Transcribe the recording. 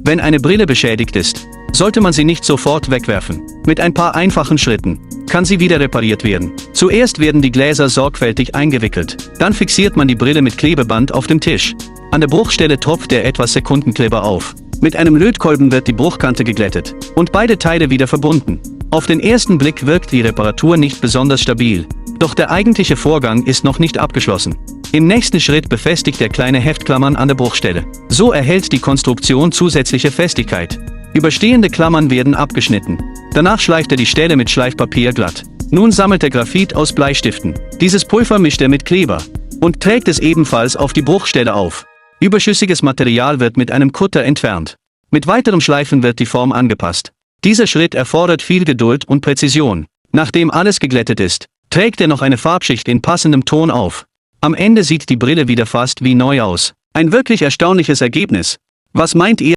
Wenn eine Brille beschädigt ist, sollte man sie nicht sofort wegwerfen. Mit ein paar einfachen Schritten kann sie wieder repariert werden. Zuerst werden die Gläser sorgfältig eingewickelt. Dann fixiert man die Brille mit Klebeband auf dem Tisch. An der Bruchstelle tropft der etwas Sekundenkleber auf. Mit einem Lötkolben wird die Bruchkante geglättet und beide Teile wieder verbunden. Auf den ersten Blick wirkt die Reparatur nicht besonders stabil. Doch der eigentliche Vorgang ist noch nicht abgeschlossen. Im nächsten Schritt befestigt er kleine Heftklammern an der Bruchstelle. So erhält die Konstruktion zusätzliche Festigkeit. Überstehende Klammern werden abgeschnitten. Danach schleift er die Stelle mit Schleifpapier glatt. Nun sammelt er Graphit aus Bleistiften. Dieses Pulver mischt er mit Kleber und trägt es ebenfalls auf die Bruchstelle auf. Überschüssiges Material wird mit einem Kutter entfernt. Mit weiterem Schleifen wird die Form angepasst. Dieser Schritt erfordert viel Geduld und Präzision. Nachdem alles geglättet ist, trägt er noch eine Farbschicht in passendem Ton auf. Am Ende sieht die Brille wieder fast wie neu aus. Ein wirklich erstaunliches Ergebnis. Was meint ihr?